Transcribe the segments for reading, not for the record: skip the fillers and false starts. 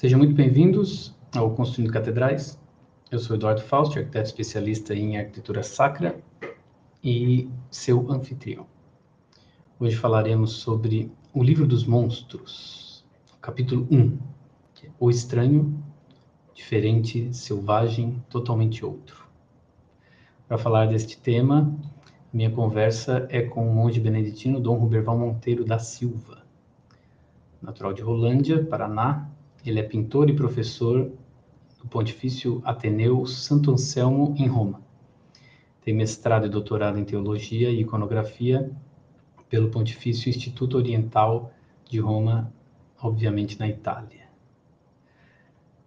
Sejam muito bem-vindos ao Construindo Catedrais. Eu sou Eduardo Fausti, arquiteto especialista em arquitetura sacra e seu anfitrião. Hoje falaremos sobre o Livro dos Monstros, capítulo 1, que é O Estranho, Diferente, Selvagem, Totalmente Outro. Para falar deste tema, minha conversa é com o monge beneditino Dom Roberval Monteiro da Silva. Natural de Rolândia, Paraná, ele é pintor e professor do Pontifício Ateneu Santo Anselmo, em Roma. Tem mestrado e doutorado em Teologia e Iconografia pelo Pontifício Instituto Oriental de Roma, obviamente na Itália.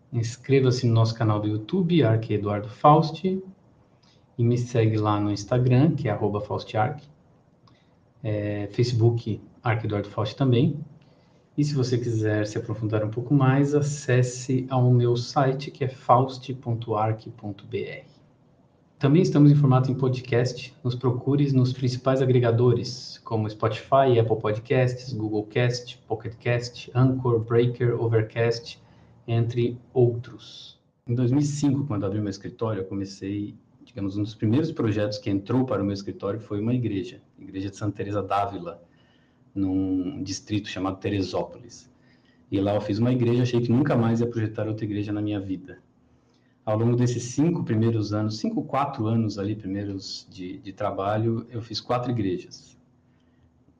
Inscreva-se no nosso canal do YouTube, Arque Eduardo Fausti, e me segue lá no Instagram, que é @faustiarque, Facebook, Arque Eduardo Fausti também. E se você quiser se aprofundar um pouco mais, acesse ao meu site, que é fausti.arque.br. Também estamos em formato em podcast. Nos procure nos principais agregadores, como Spotify, Apple Podcasts, Google Cast, Pocket Cast, Anchor, Breaker, Overcast, entre outros. Em 2005, quando abri meu escritório, eu comecei, digamos, um dos primeiros projetos que entrou para o meu escritório foi uma igreja, a Igreja de Santa Teresa d'Ávila, num distrito chamado Teresópolis. E lá eu fiz uma igreja, achei que nunca mais ia projetar outra igreja na minha vida. Ao longo desses 4 anos ali, primeiros de trabalho, eu fiz 4 igrejas.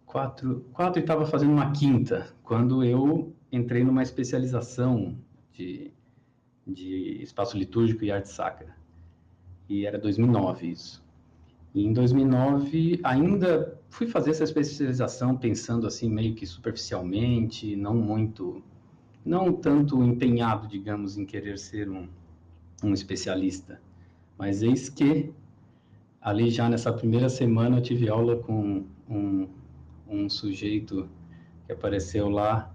4 e estava fazendo uma quinta, quando eu entrei numa especialização de espaço litúrgico e arte sacra. E era 2009 isso. E em 2009, ainda fui fazer essa especialização pensando assim, meio que superficialmente, não tanto empenhado, digamos, em querer ser um especialista. Mas eis que, ali já nessa primeira semana, eu tive aula com um sujeito que apareceu lá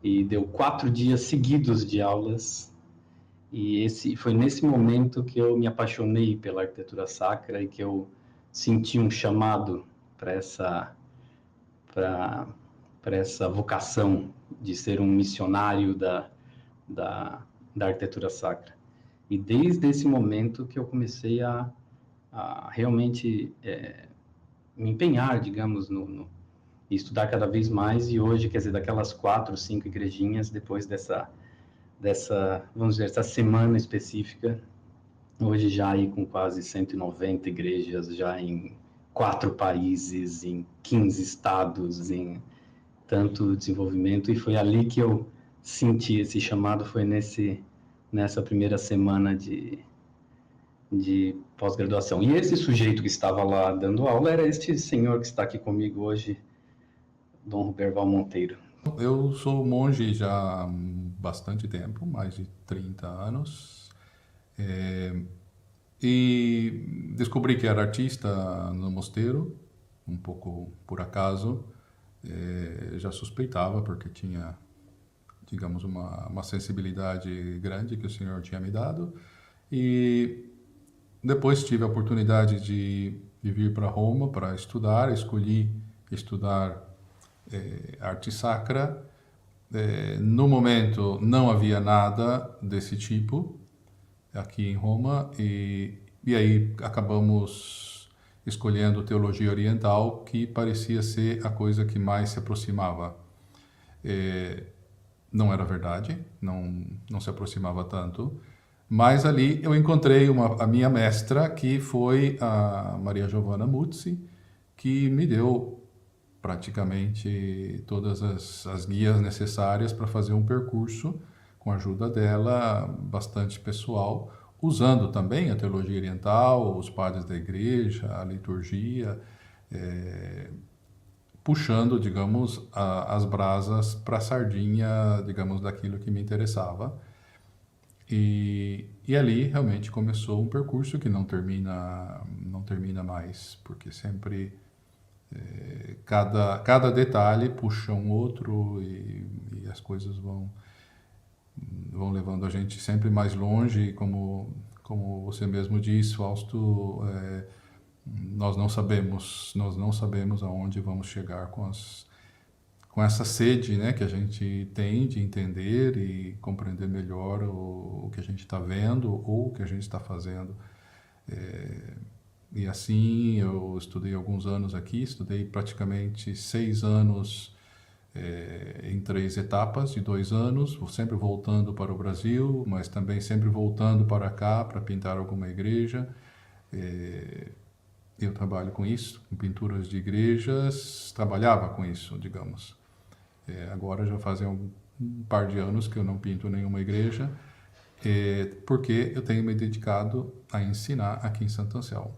e deu 4 dias seguidos de aulas. E foi nesse momento que eu me apaixonei pela arquitetura sacra e que eu senti um chamado para essa vocação de ser um missionário da arquitetura sacra. E desde esse momento que eu comecei a realmente me empenhar, digamos, e estudar cada vez mais. E hoje, quer dizer, daquelas 4, 5 igrejinhas, depois dessa, vamos dizer, essa semana específica, hoje já aí com quase 190 igrejas, já em 4 países, em 15 estados, em tanto desenvolvimento. E foi ali que eu senti esse chamado, foi nessa primeira semana de pós-graduação. E esse sujeito que estava lá dando aula era este senhor que está aqui comigo hoje, Dom Roberval Monteiro. Eu sou monge já há bastante tempo, mais de 30 anos. E descobri que era artista no mosteiro, um pouco por acaso. Já suspeitava, porque tinha, digamos, uma sensibilidade grande que o Senhor tinha me dado. E depois tive a oportunidade de vir para Roma para estudar. Escolhi estudar arte sacra. No momento não havia nada desse tipo aqui em Roma, e aí acabamos escolhendo teologia oriental, que parecia ser a coisa que mais se aproximava. Não era verdade, não se aproximava tanto, mas ali eu encontrei a minha mestra, que foi a Maria Giovanna Muzzi, que me deu praticamente todas as guias necessárias para fazer um percurso, com a ajuda dela, bastante pessoal, usando também a teologia oriental, os padres da igreja, a liturgia, puxando, digamos, as brasas para a sardinha, digamos, daquilo que me interessava. E ali realmente começou um percurso que não termina mais, porque sempre cada detalhe puxa um outro, e as coisas vão levando a gente sempre mais longe. Como você mesmo disse, Fausto, nós não sabemos aonde vamos chegar com com essa sede, né, que a gente tem de entender e compreender melhor o que a gente está vendo ou o que a gente está fazendo. E assim eu estudei alguns anos aqui, estudei praticamente 6 anos em 3 etapas de 2 anos, sempre voltando para o Brasil, mas também sempre voltando para cá para pintar alguma igreja. Eu trabalho com isso, com pinturas de igrejas, trabalhava com isso, digamos. Agora já fazem um par de anos que eu não pinto nenhuma igreja, porque eu tenho me dedicado a ensinar aqui em Santo Anselmo.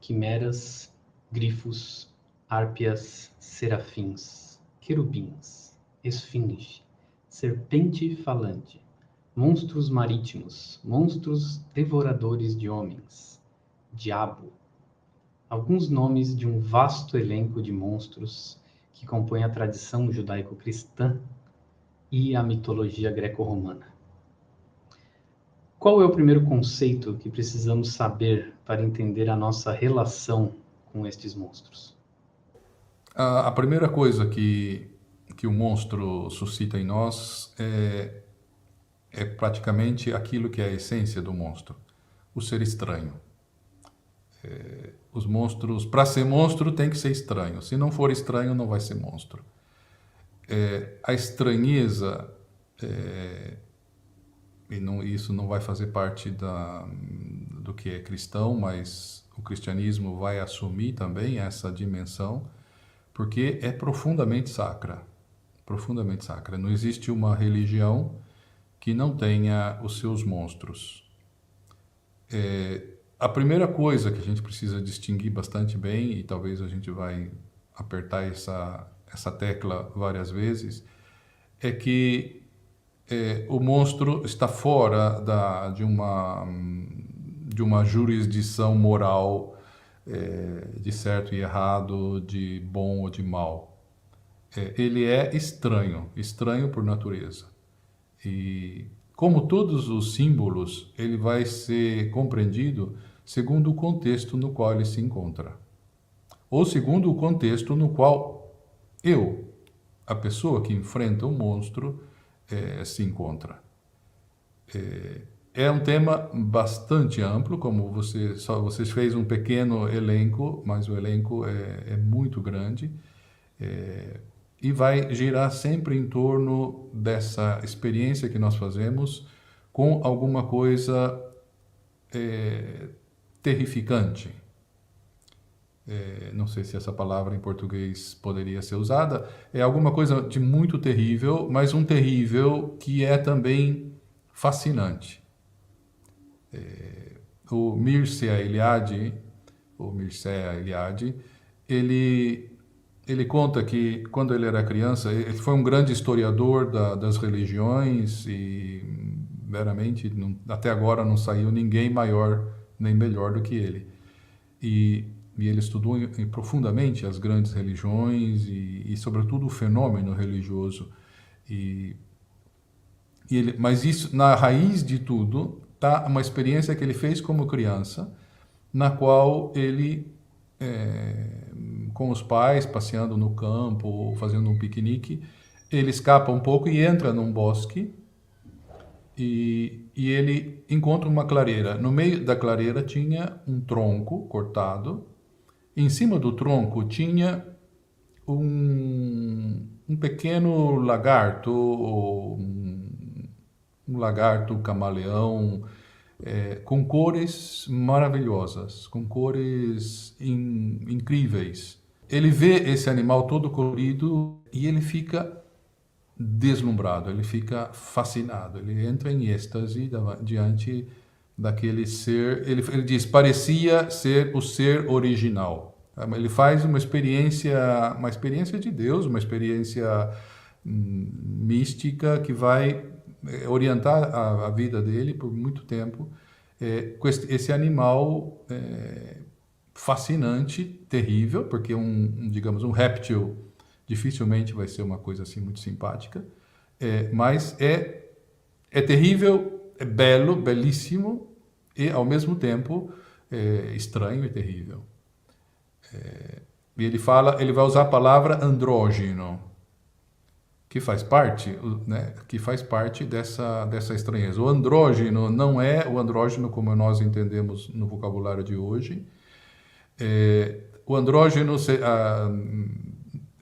Quimeras, grifos, árpias, serafins, querubins, esfinge, serpente falante, monstros marítimos, monstros devoradores de homens, diabo. Alguns nomes de um vasto elenco de monstros que compõem a tradição judaico-cristã e a mitologia greco-romana. Qual é o primeiro conceito que precisamos saber para entender a nossa relação com estes monstros? A primeira coisa que o monstro suscita em nós é praticamente aquilo que é a essência do monstro, o ser estranho. Os monstros, para ser monstro, tem que ser estranho. Se não for estranho, não vai ser monstro. A estranheza, isso não vai fazer parte do que é cristão, mas o cristianismo vai assumir também essa dimensão, porque é profundamente sacra. Profundamente sacra. Não existe uma religião que não tenha os seus monstros. A primeira coisa que a gente precisa distinguir bastante bem, e talvez a gente vai apertar essa tecla várias vezes, é que o monstro está fora de uma jurisdição moral de certo e errado, de bom ou de mal. Ele é estranho por natureza. E como todos os símbolos, ele vai ser compreendido segundo o contexto no qual ele se encontra. Ou segundo o contexto no qual a pessoa que enfrenta o monstro, se encontra. É um tema bastante amplo, como vocês fez um pequeno elenco, mas o elenco é muito grande, e vai girar sempre em torno dessa experiência que nós fazemos com alguma coisa terrificante. Não sei se essa palavra em português poderia ser usada. É alguma coisa de muito terrível, mas um terrível que é também fascinante. O Mircea Eliade, ele conta que quando ele era criança, ele foi um grande historiador das religiões e veramente até agora não saiu ninguém maior nem melhor do que ele. E ele estudou profundamente as grandes religiões e sobretudo o fenômeno religioso. Mas isso, na raiz de tudo, está uma experiência que ele fez como criança, na qual ele, com os pais, passeando no campo, fazendo um piquenique, ele escapa um pouco e entra num bosque e ele encontra uma clareira. No meio da clareira tinha um tronco cortado. Em cima do tronco tinha um pequeno lagarto, um lagarto camaleão, com cores maravilhosas, com cores incríveis. Ele vê esse animal todo colorido e ele fica deslumbrado, ele fica fascinado, ele entra em êxtase diante daquele ser. Ele diz, parecia ser o ser original. Ele faz uma experiência de Deus, uma experiência mística que vai orientar a vida dele por muito tempo, com esse animal fascinante, terrível, porque digamos, um réptil dificilmente vai ser uma coisa assim muito simpática, mas é terrível, é belo, belíssimo e ao mesmo tempo estranho e terrível. E ele vai usar a palavra andrógeno. que faz parte, né, que faz parte dessa estranheza. O andrógeno não é o andrógeno como nós entendemos no vocabulário de hoje. O andrógeno,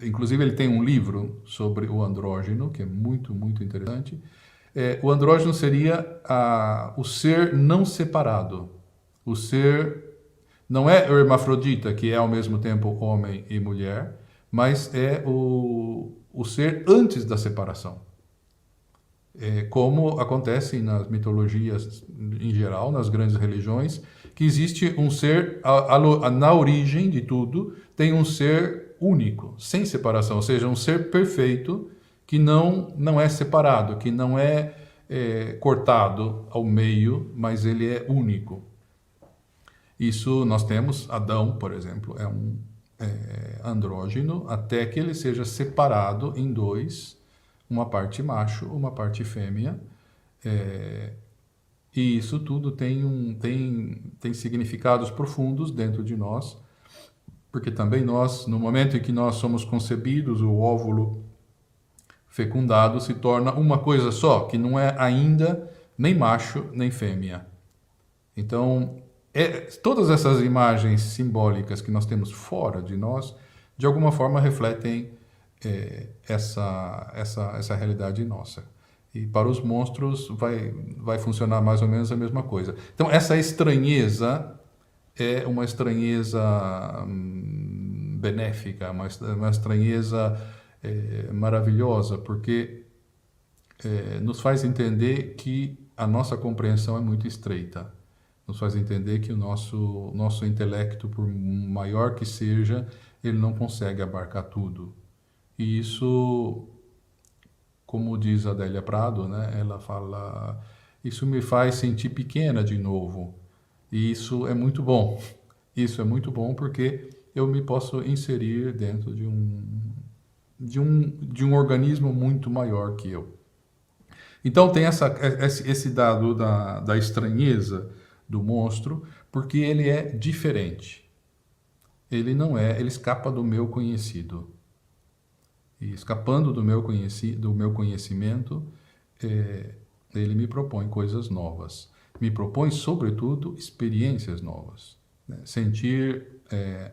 inclusive ele tem um livro sobre o andrógeno, que é muito, muito interessante. O andrógeno seria o ser não separado. O ser não é o hermafrodita, que é ao mesmo tempo homem e mulher, mas é o ser antes da separação. Como acontece nas mitologias em geral, nas grandes religiões, que existe um ser, na origem de tudo, tem um ser único, sem separação, ou seja, um ser perfeito que não é separado, que não é cortado ao meio, mas ele é único. Isso nós temos, Adão, por exemplo, é um andrógeno, até que ele seja separado em dois, uma parte macho, uma parte fêmea, e isso tudo tem significados profundos dentro de nós, porque também nós, no momento em que nós somos concebidos, o óvulo fecundado se torna uma coisa só, que não é ainda nem macho nem fêmea. Então, todas essas imagens simbólicas que nós temos fora de nós, de alguma forma refletem essa realidade nossa. E para os monstros vai funcionar mais ou menos a mesma coisa. Então, essa estranheza é uma estranheza benéfica, uma estranheza maravilhosa, porque nos faz entender que a nossa compreensão é muito estreita. Nos faz entender que o nosso intelecto, por maior que seja, ele não consegue abarcar tudo. E isso, como diz a Adélia Prado, né, ela fala, isso me faz sentir pequena de novo. E isso é muito bom. Isso é muito bom porque eu me posso inserir dentro de um organismo muito maior que eu. Então tem esse dado da estranheza do monstro, porque ele é diferente. Ele escapa do meu conhecido. E escapando do meu conhecimento, ele me propõe coisas novas. Me propõe, sobretudo, experiências novas. Né? Sentir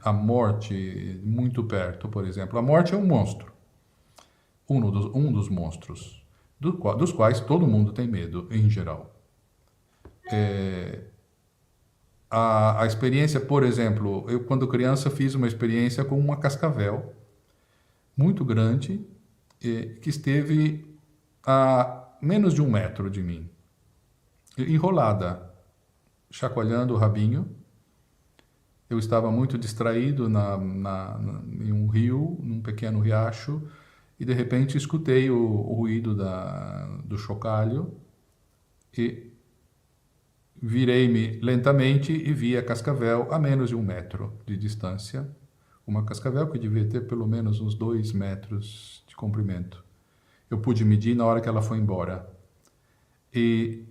a morte muito perto, por exemplo. A morte é um monstro. Um dos monstros, dos quais todo mundo tem medo, em geral. A experiência, por exemplo, eu quando criança fiz uma experiência com uma cascavel muito grande, que esteve a menos de 1 metro de mim, enrolada, chacoalhando o rabinho. Eu estava muito distraído em um rio, num pequeno riacho, e de repente escutei o ruído do chocalho e virei-me lentamente e vi a cascavel a menos de 1 metro de distância. Uma cascavel que devia ter pelo menos uns 2 metros de comprimento. Eu pude medir na hora que ela foi embora. E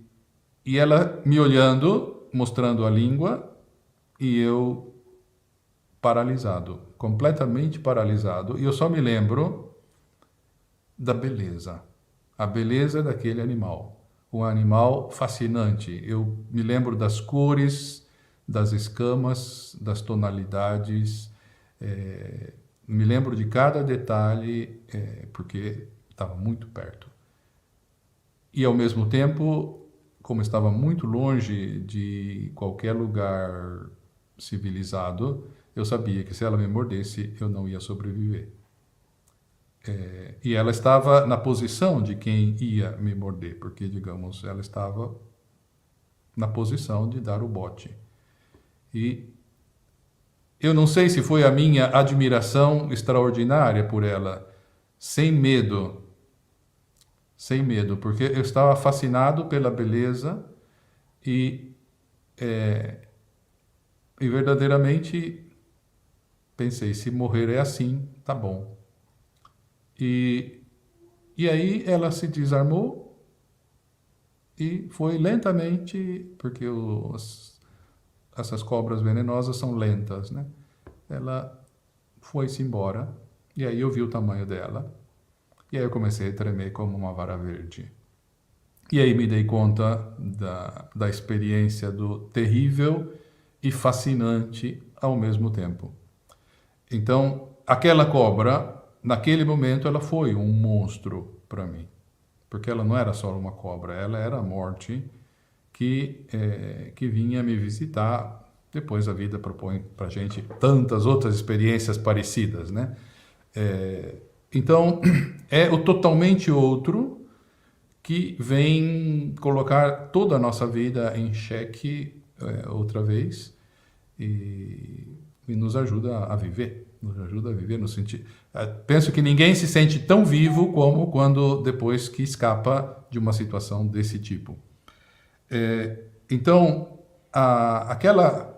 ela me olhando, mostrando a língua, e eu paralisado, completamente paralisado. E eu só me lembro da beleza. A beleza daquele animal. Um animal fascinante. Eu me lembro das cores, das escamas, das tonalidades. Me lembro de cada detalhe, porque estava muito perto. E ao mesmo tempo, como estava muito longe de qualquer lugar civilizado, eu sabia que se ela me mordesse, eu não ia sobreviver. E ela estava na posição de quem ia me morder, porque, digamos, ela estava na posição de dar o bote. E eu não sei se foi a minha admiração extraordinária por ela, sem medo, porque eu estava fascinado pela beleza e verdadeiramente pensei, se morrer é assim, tá bom. E aí ela se desarmou e foi lentamente, porque essas cobras venenosas são lentas, né? Ela foi-se embora, e aí eu vi o tamanho dela. E aí eu comecei a tremer como uma vara verde. E aí me dei conta da experiência do terrível e fascinante ao mesmo tempo. Então, aquela cobra, naquele momento, ela foi um monstro para mim. Porque ela não era só uma cobra, ela era a morte que vinha me visitar. Depois a vida propõe para a gente tantas outras experiências parecidas, né? Então, é o totalmente outro que vem colocar toda a nossa vida em xeque outra vez e nos ajuda a viver. Nos ajuda a viver no sentido... Penso que ninguém se sente tão vivo como quando depois que escapa de uma situação desse tipo. Então,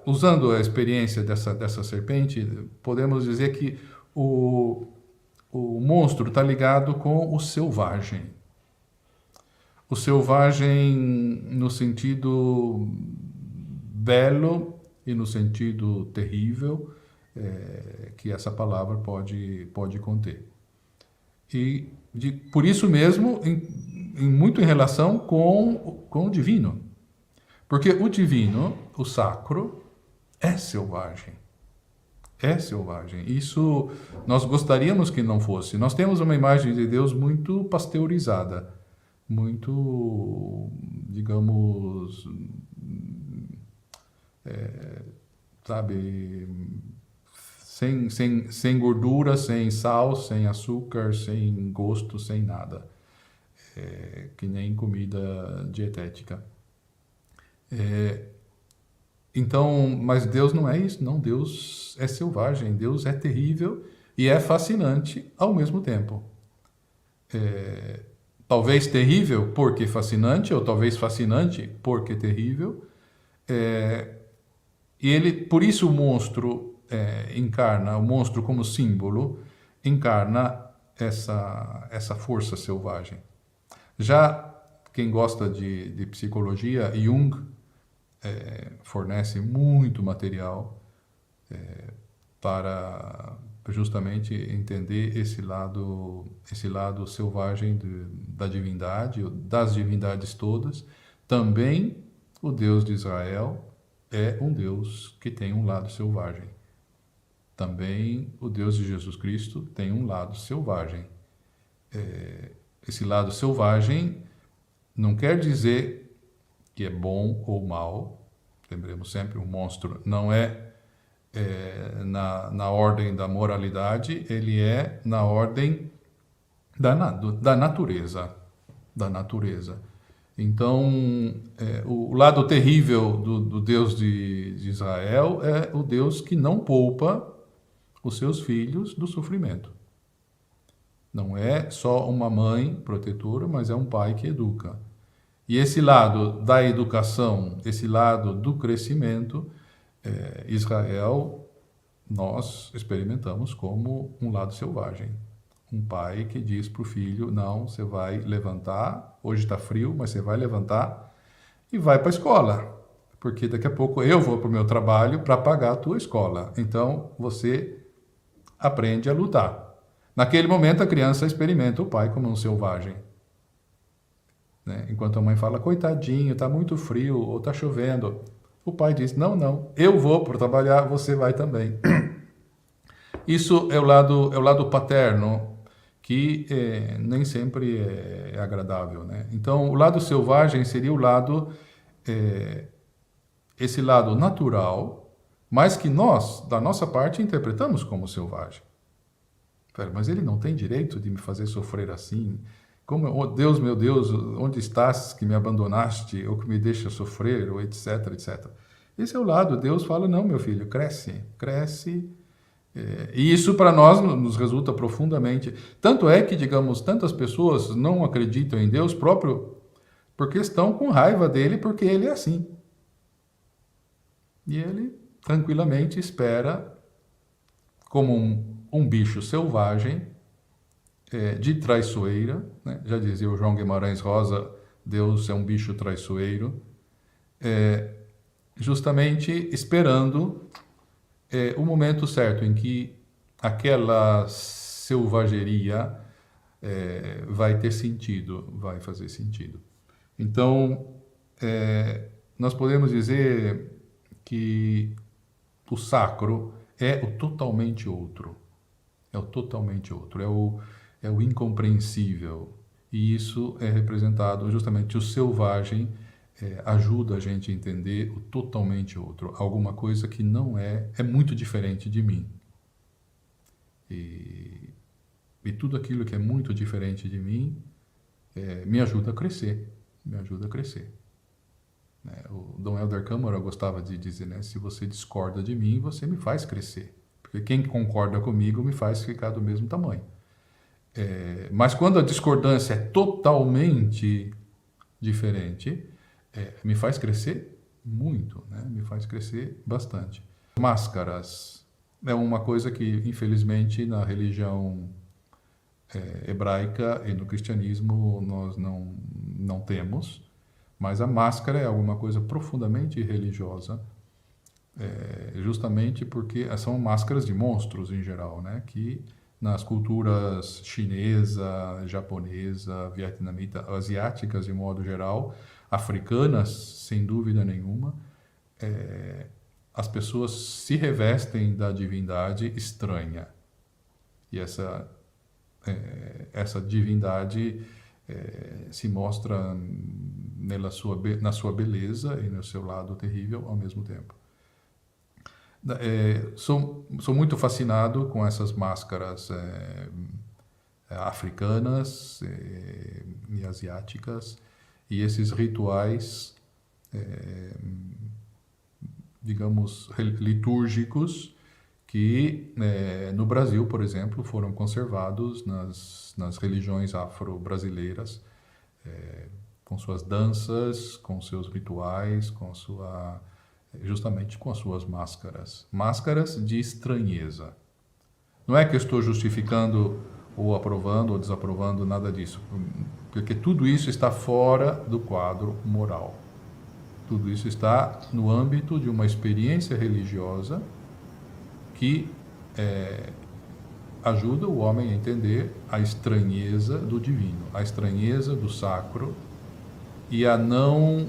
usando a experiência dessa serpente, podemos dizer que o monstro está ligado com o selvagem. O selvagem no sentido belo e no sentido terrível que essa palavra pode conter. E por isso mesmo, muito em relação com o divino. Porque o divino, o sacro, é selvagem. É selvagem. Isso nós gostaríamos que não fosse. Nós temos uma imagem de Deus muito pasteurizada, muito, digamos, sabe, sem gordura, sem sal, sem açúcar, sem gosto, sem nada. Que nem comida dietética. Então, mas Deus não é isso, não. Deus é selvagem, Deus é terrível e é fascinante ao mesmo tempo. Talvez terrível porque fascinante, ou talvez fascinante porque terrível. E ele, por isso o monstro encarna, o monstro como símbolo, encarna essa força selvagem. Já quem gosta de psicologia, Jung fornece muito material para justamente entender esse lado selvagem da divindade, das divindades todas. Também o Deus de Israel é um Deus que tem um lado selvagem. Também o Deus de Jesus Cristo tem um lado selvagem. Esse lado selvagem não quer dizer que é bom ou mal. Lembremos sempre, o monstro não é na ordem da moralidade, ele é na ordem da natureza. Da natureza. Então, o lado terrível do Deus de Israel é o Deus que não poupa os seus filhos do sofrimento. Não é só uma mãe protetora, mas é um pai que educa. E esse lado da educação, esse lado do crescimento, Israel, nós experimentamos como um lado selvagem. Um pai que diz para o filho, não, você vai levantar, hoje está frio, mas você vai levantar e vai para a escola, porque daqui a pouco eu vou para o meu trabalho para pagar a tua escola. Então, você aprende a lutar. Naquele momento, a criança experimenta o pai como um selvagem. Né? Enquanto a mãe fala, coitadinho, está muito frio ou está chovendo. O pai diz, não, eu vou para trabalhar, você vai também. Isso é o lado paterno, que nem sempre é agradável. Né? Então, o lado selvagem seria o lado, esse lado natural, mas que nós, da nossa parte, interpretamos como selvagem. Mas ele não tem direito de me fazer sofrer assim. Como, oh Deus, meu Deus, onde estás que me abandonaste, ou que me deixa sofrer, ou etc, etc. Esse é o lado. Deus fala, não, meu filho, cresce. E isso para nós nos resulta profundamente. Tanto é que, digamos, tantas pessoas não acreditam em Deus próprio porque estão com raiva dele, porque ele é assim. E ele tranquilamente espera como um bicho selvagem, de traiçoeira, né? Já dizia o João Guimarães Rosa, Deus é um bicho traiçoeiro, justamente esperando o momento certo em que aquela selvageria vai ter sentido, vai fazer sentido. Então, nós podemos dizer que o sacro é o totalmente outro. É o totalmente outro, é o incompreensível. E isso é representado justamente o selvagem, ajuda a gente a entender o totalmente outro, alguma coisa que não é muito diferente de mim. E tudo aquilo que é muito diferente de mim me ajuda a crescer, me ajuda a crescer. O Dom Helder Câmara gostava de dizer, né, se você discorda de mim, você me faz crescer. Porque quem concorda comigo me faz ficar do mesmo tamanho. Mas quando a discordância é totalmente diferente, me faz crescer muito, né? Me faz crescer bastante. Máscaras é uma coisa que, infelizmente, na religião hebraica e no cristianismo nós não temos, mas a máscara é alguma coisa profundamente religiosa, justamente porque são máscaras de monstros em geral, né? Que nas culturas chinesa, japonesa, vietnamita, asiáticas de modo geral, africanas, sem dúvida nenhuma, as pessoas se revestem da divindade estranha. E essa divindade se mostra na sua beleza e no seu lado terrível ao mesmo tempo. Sou muito fascinado com essas máscaras africanas e asiáticas e esses rituais, digamos, litúrgicos que no Brasil, por exemplo, foram conservados nas religiões afro-brasileiras, com suas danças, com seus rituais, justamente com as suas máscaras de estranheza. Não é que eu estou justificando ou aprovando ou desaprovando nada disso, porque tudo isso está fora do quadro moral. Tudo isso está no âmbito de uma experiência religiosa que ajuda o homem a entender a estranheza do divino, a estranheza do sacro e a não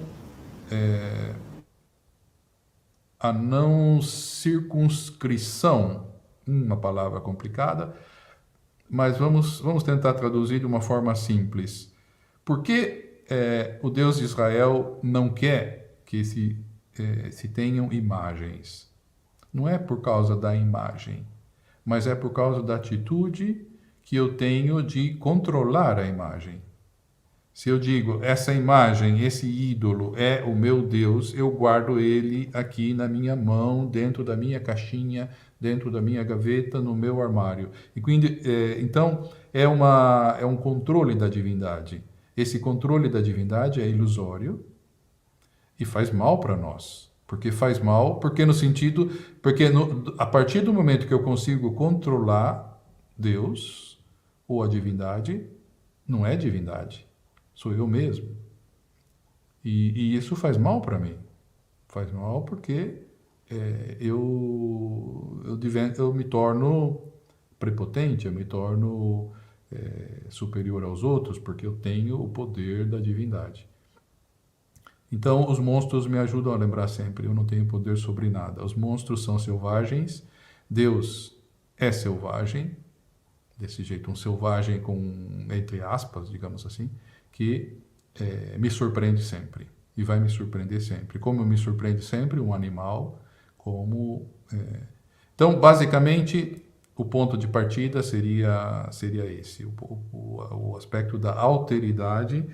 circunscrição, uma palavra complicada, mas vamos tentar traduzir de uma forma simples. Por que o Deus de Israel não quer que se tenham imagens? Não é por causa da imagem, mas é por causa da atitude que eu tenho de controlar a imagem. Se eu digo, essa imagem, esse ídolo é o meu Deus, eu guardo ele aqui na minha mão, dentro da minha caixinha, dentro da minha gaveta, no meu armário. Então, é um controle da divindade. Esse controle da divindade é ilusório e faz mal para nós. Porque faz mal, porque a partir do momento que eu consigo controlar Deus ou a divindade, não é divindade. Sou eu mesmo. E isso faz mal para mim. Faz mal porque eu me torno prepotente, eu me torno superior aos outros, porque eu tenho o poder da divindade. Então, os monstros me ajudam a lembrar sempre, eu não tenho poder sobre nada. Os monstros são selvagens, Deus é selvagem, desse jeito, um selvagem com, entre aspas, digamos assim, que me surpreende sempre e vai me surpreender sempre. Como me surpreende sempre um animal, Então, basicamente, o ponto de partida seria esse, o aspecto da alteridade,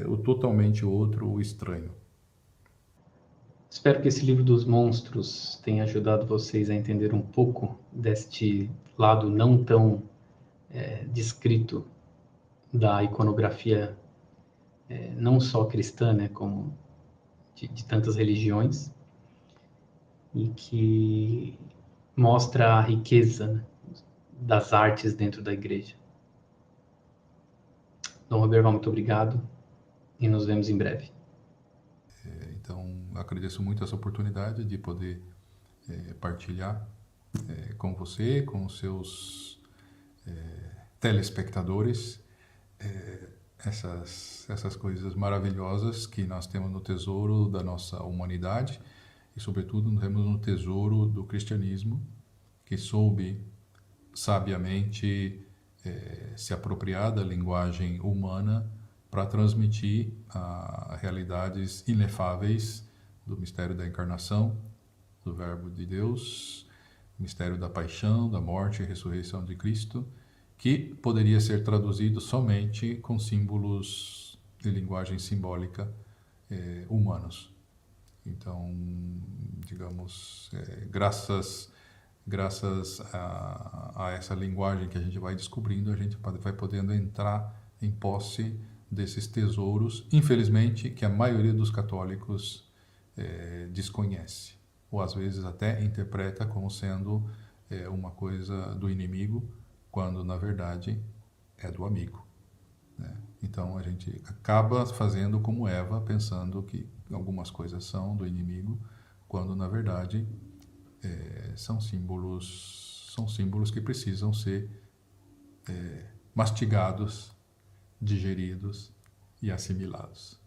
o totalmente outro, o estranho. Espero que esse livro dos monstros tenha ajudado vocês a entender um pouco deste lado não tão descrito da iconografia, não só cristã, né, como de tantas religiões, e que mostra a riqueza, né, das artes dentro da igreja. Dom Roberval, muito obrigado e nos vemos em breve. Então, agradeço muito essa oportunidade de poder partilhar com você, com os seus telespectadores, essas coisas maravilhosas que nós temos no tesouro da nossa humanidade e, sobretudo, temos no tesouro do cristianismo, que soube sabiamente se apropriar da linguagem humana para transmitir realidades inefáveis do mistério da encarnação, do Verbo de Deus, mistério da paixão, da morte e ressurreição de Cristo, que poderia ser traduzido somente com símbolos de linguagem simbólica humanos. Então, digamos, graças a essa linguagem que a gente vai descobrindo, a gente vai podendo entrar em posse desses tesouros, infelizmente, que a maioria dos católicos desconhece, ou às vezes até interpreta como sendo uma coisa do inimigo, quando na verdade é do amigo, né? Então a gente acaba fazendo como Eva, pensando que algumas coisas são do inimigo, quando na verdade são símbolos que precisam ser mastigados, digeridos e assimilados.